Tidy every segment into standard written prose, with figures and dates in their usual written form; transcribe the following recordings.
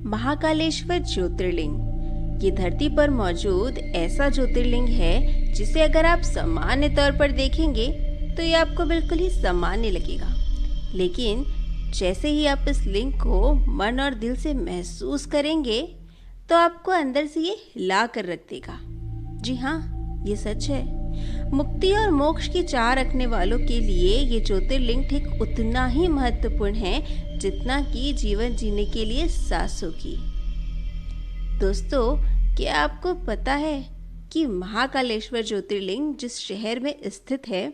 महाकालेश्वर ज्योतिर्लिंग ये धरती पर मौजूद ऐसा ज्योतिर्लिंग है जिसे अगर आप सामान्य तौर पर देखेंगे तो ये आपको बिल्कुल ही सामान्य लगेगा, लेकिन जैसे ही आप इस लिंग को मन और दिल से महसूस करेंगे तो आपको अंदर से ये हिला कर रख देगा। जी हाँ, ये सच है। मुक्ति और मोक्ष की चाह रखने वालों के लिए ये ज्योतिर्लिंग ठीक उतना ही महत्वपूर्ण है जितना कि जीवन जीने के लिए सांसों की। दोस्तों, क्या आपको पता है कि महाकालेश्वर ज्योतिर्लिंग जिस शहर में स्थित है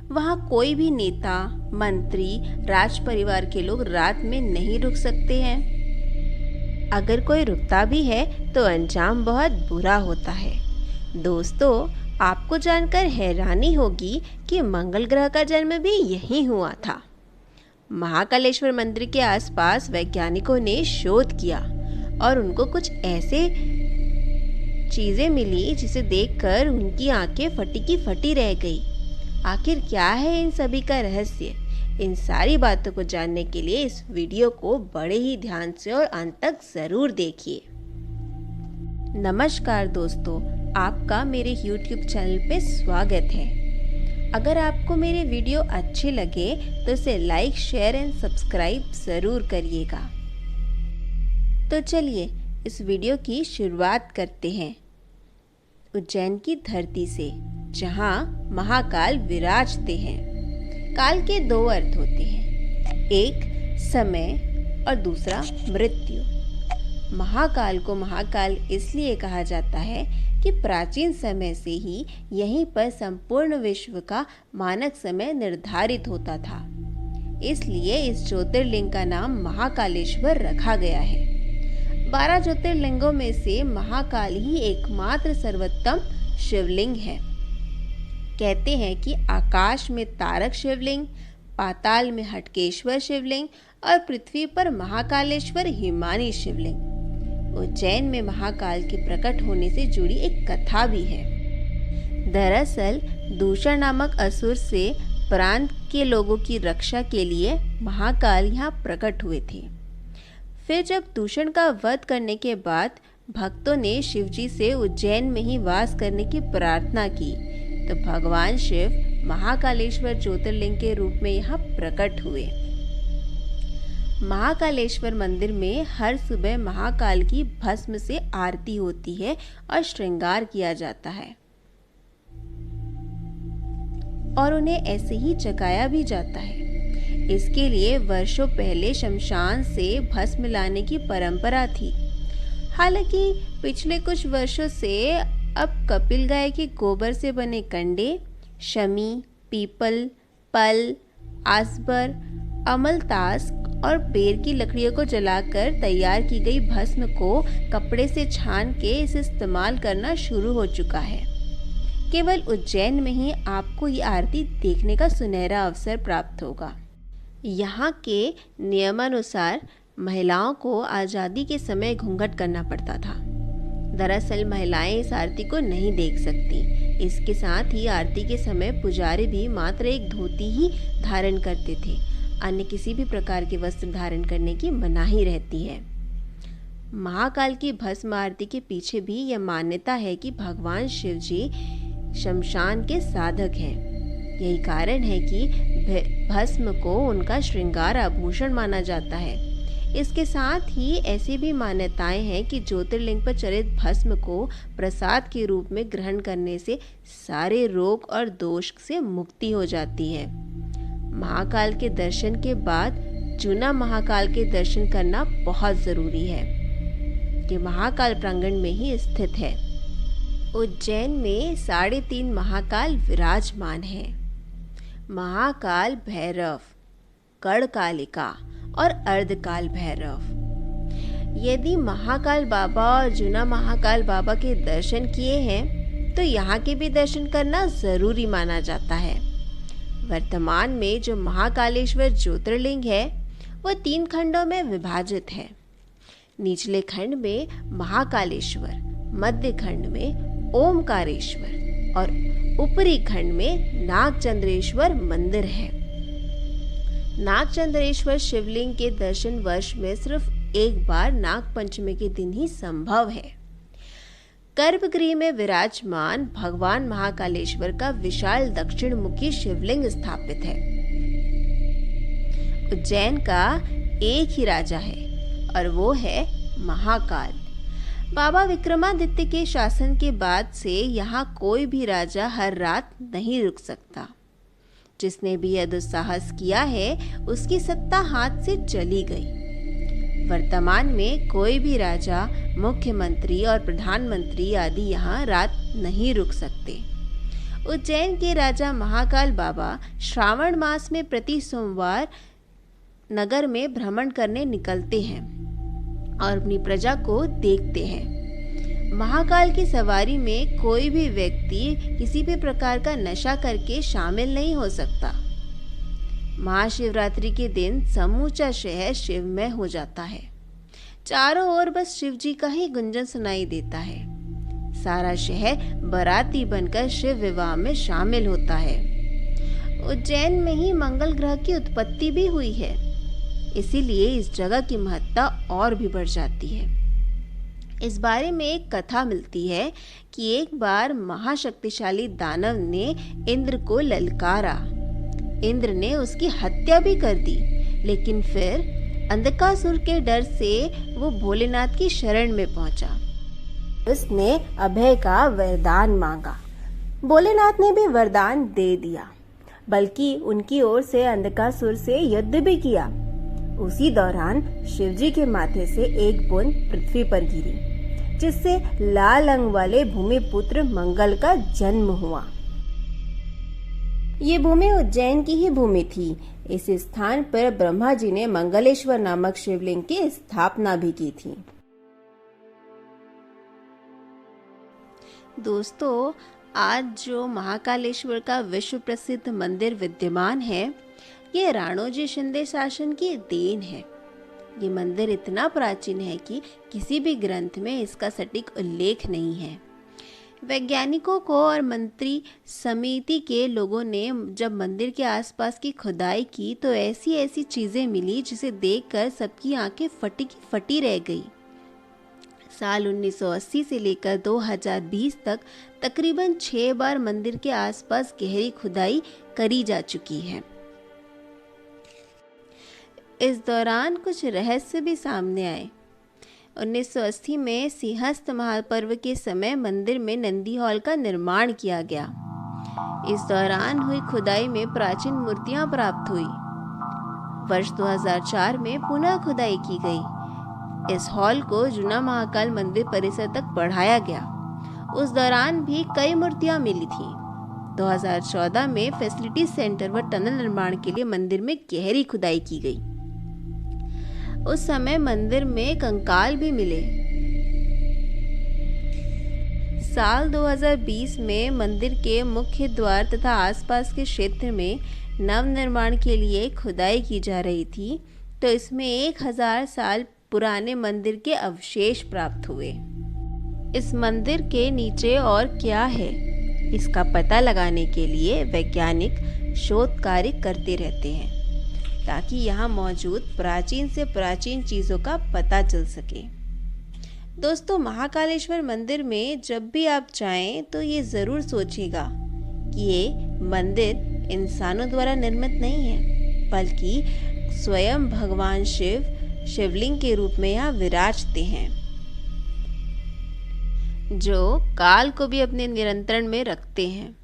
वहाँ कोई भी नेता, मंत्री, राज परिवार के लोग रात में नहीं रुक सकते हैं। अगर कोई रुकता भी है तो अंजाम बहुत बुरा होता है। दोस्तों, आपको जानकर हैरानी होगी कि मंगल ग्रह का जन्म भी यहीं हुआ था। महाकालेश्वर मंदिर के आसपास वैज्ञानिकों ने शोध किया और उनको कुछ ऐसे चीजें मिली जिसे देखकर उनकी आंखें फटी की फटी रह गई। आखिर क्या है इन सभी का रहस्य? इन सारी बातों को जानने के लिए इस वीडियो को बड़े ही ध्यान से और अंत तक जरूर देखिए। नमस्कार दोस्तों, आपका मेरे YouTube चैनल पे स्वागत है। अगर आपको मेरे वीडियो अच्छे लगे तो इसे लाइक, शेयर एंड सब्सक्राइब ज़रूर करिएगा। तो चलिए इस वीडियो की शुरुआत करते हैं उज्जैन की धरती से, जहाँ महाकाल विराजते हैं। काल के दो अर्थ होते हैं, एक समय और दूसरा मृत्यु। महाकाल को महाकाल इसलिए कहा जाता है कि प्राचीन समय से ही यहीं पर संपूर्ण विश्व का मानक समय निर्धारित होता था, इसलिए इस ज्योतिर्लिंग का नाम महाकालेश्वर रखा गया है। 12 ज्योतिर्लिंगों में से महाकाल ही एकमात्र सर्वोत्तम शिवलिंग है। कहते हैं कि आकाश में तारक शिवलिंग, पाताल में हटकेश्वर शिवलिंग और पृथ्वी पर महाकालेश्वर हिमानी शिवलिंग। उज्जैन में महाकाल के प्रकट होने से जुड़ी एक कथा भी है। दरअसल दूषण नामक असुर से प्रांत के लोगों की रक्षा के लिए महाकाल यहाँ प्रकट हुए थे। फिर जब दूषण का वध करने के बाद भक्तों ने शिवजी से उज्जैन में ही वास करने की प्रार्थना की तो भगवान शिव महाकालेश्वर ज्योतिर्लिंग के रूप में यहाँ प्रकट हुए। महाकालेश्वर मंदिर में हर सुबह महाकाल की भस्म से आरती होती है और श्रृंगार किया जाता है और उन्हें ऐसे ही जगाया भी जाता है। इसके लिए वर्षों पहले शमशान से भस्म लाने की परंपरा थी। हालांकि पिछले कुछ वर्षों से अब कपिल गाय के गोबर से बने कंडे, शमी, पीपल, पल, आसबर, अमलतास और बेर की लकड़ियों को जलाकर तैयार की गई भस्म को कपड़े से छान के इसे इस्तेमाल करना शुरू हो चुका है। केवल उज्जैन में ही आपको ये आरती देखने का सुनहरा अवसर प्राप्त होगा। यहाँ के नियमानुसार महिलाओं को आज़ादी के समय घूंघट करना पड़ता था। दरअसल महिलाएं इस आरती को नहीं देख सकती। इसके साथ ही आरती के समय पुजारी भी मात्र एक धोती ही धारण करते थे। अन्य किसी भी प्रकार के वस्त्र धारण करने की मनाही रहती है। महाकाल की भस्म आरती के पीछे भी यह मान्यता है कि भगवान शिव जी शमशान के साधक हैं। यही कारण है कि भस्म को उनका श्रृंगार आभूषण माना जाता है। इसके साथ ही ऐसी भी मान्यताएं हैं कि ज्योतिर्लिंग पर चरित भस्म को प्रसाद के रूप में ग्रहण करने से सारे रोग और दोष से मुक्ति हो जाती है। महाकाल के दर्शन के बाद जूना महाकाल के दर्शन करना बहुत ज़रूरी है कि महाकाल प्रांगण में ही स्थित है। उज्जैन में 3.5 महाकाल विराजमान हैं। महाकाल भैरव, कड़कालिका और अर्धकाल भैरव। यदि महाकाल बाबा और जूना महाकाल बाबा के दर्शन किए हैं तो यहाँ के भी दर्शन करना ज़रूरी माना जाता है। वर्तमान में जो महाकालेश्वर ज्योतिर्लिंग है वह 3 खंडों में विभाजित है। निचले खंड में महाकालेश्वर, मध्य खंड में ओमकारेश्वर और ऊपरी खंड में नागचंद्रेश्वर मंदिर है। नागचंद्रेश्वर शिवलिंग के दर्शन वर्ष में सिर्फ एक बार नाग पंचमी के दिन ही संभव है। गर्भगृह में विराजमान भगवान महाकालेश्वर का विशाल दक्षिण मुखी शिवलिंग स्थापित है। उज्जैन का एक ही राजा है और वो है महाकाल। बाबा विक्रमादित्य के शासन के बाद से यहाँ कोई भी राजा हर रात नहीं रुक सकता। जिसने भी यह दुस्साहस किया है उसकी सत्ता हाथ से चली गई। वर्तमान में कोई भी राजा, मुख्यमंत्री और प्रधानमंत्री आदि यहाँ रात नहीं रुक सकते। उज्जैन के राजा महाकाल बाबा श्रावण मास में प्रति सोमवार नगर में भ्रमण करने निकलते हैं और अपनी प्रजा को देखते हैं। महाकाल की सवारी में कोई भी व्यक्ति किसी भी प्रकार का नशा करके शामिल नहीं हो सकता। महाशिवरात्रि के दिन समूचा शहर शिवमय हो जाता है। चारों ओर बस शिव जी का ही गुंजन सुनाई देता है। सारा शहर बाराती बनकर शिव विवाह में शामिल होता है। उज्जैन में ही मंगल ग्रह की उत्पत्ति भी हुई है, इसीलिए इस जगह की महत्ता और भी बढ़ जाती है। इस बारे में एक कथा मिलती है कि एक बार महाशक्तिशाली दानव ने इंद्र को ललकारा। इंद्र ने उसकी हत्या भी कर दी, लेकिन फिर अंधकासुर के डर से वो भोलेनाथ की शरण में पहुंचा। उसने अभय का वरदान मांगा। भोलेनाथ ने भी वरदान दे दिया, बल्कि उनकी ओर से अंधकासुर से युद्ध भी किया। उसी दौरान शिवजी के माथे से एक बूंद पृथ्वी पर गिरी, जिससे लाल अंग वाले भूमिपुत्र मंगल का जन्म हुआ। ये भूमि उज्जैन की ही भूमि थी। इस स्थान पर ब्रह्मा जी ने मंगलेश्वर नामक शिवलिंग की स्थापना भी की थी। दोस्तों, आज जो महाकालेश्वर का विश्व प्रसिद्ध मंदिर विद्यमान है, ये राणोजी शिंदे शासन की देन है। ये मंदिर इतना प्राचीन है कि किसी भी ग्रंथ में इसका सटीक उल्लेख नहीं है। वैज्ञानिकों को और मंत्री समिति के लोगों ने जब मंदिर के आसपास की खुदाई की तो ऐसी ऐसी चीजें मिली जिसे देखकर सबकी आंखें फटी की फटी रह गई। साल 1980 से लेकर 2020 तक तकरीबन 6 बार मंदिर के आसपास गहरी खुदाई करी जा चुकी है। इस दौरान कुछ रहस्य भी सामने आए। 1980 में सिंहस्थ महापर्व के समय मंदिर में नंदी हॉल का निर्माण किया गया। इस दौरान हुई खुदाई में प्राचीन मूर्तियां प्राप्त हुई। वर्ष 2004 में पुनः खुदाई की गई। इस हॉल को जूना महाकाल मंदिर परिसर तक बढ़ाया गया। उस दौरान भी कई मूर्तियां मिली थी। 2014 में फैसिलिटी सेंटर व टनल निर्माण के लिए मंदिर में गहरी खुदाई की गई। उस समय मंदिर में कंकाल भी मिले। साल 2020 में मंदिर के मुख्य द्वार तथा आसपास के क्षेत्र में नव निर्माण के लिए खुदाई की जा रही थी, तो इसमें 1000 साल पुराने मंदिर के अवशेष प्राप्त हुए। इस मंदिर के नीचे और क्या है, इसका पता लगाने के लिए वैज्ञानिक शोध कार्य करते रहते हैं, ताकि यहाँ मौजूद प्राचीन से प्राचीन चीज़ों का पता चल सके। दोस्तों, महाकालेश्वर मंदिर में जब भी आप जाएं तो ये ज़रूर सोचिएगा कि ये मंदिर इंसानों द्वारा निर्मित नहीं है, बल्कि स्वयं भगवान शिव शिवलिंग के रूप में यहाँ विराजते हैं, जो काल को भी अपने नियंत्रण में रखते हैं।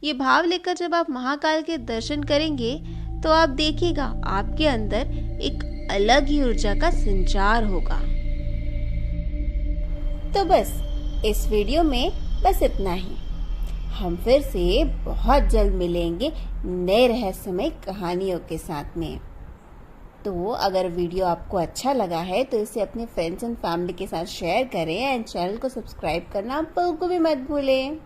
ये भाव लेकर जब आप महाकाल के दर्शन करेंगे तो आप देखिएगा आपके अंदर एक अलग ही ऊर्जा का संचार होगा। तो बस इस वीडियो में बस इतना ही। हम फिर से बहुत जल्द मिलेंगे नए रहस्यमय कहानियों के साथ में। तो अगर वीडियो आपको अच्छा लगा है तो इसे अपने फ्रेंड्स एंड फैमिली के साथ शेयर करें एंड चैनल को सब्सक्राइब करना बिल्कुल भी मत भूलें।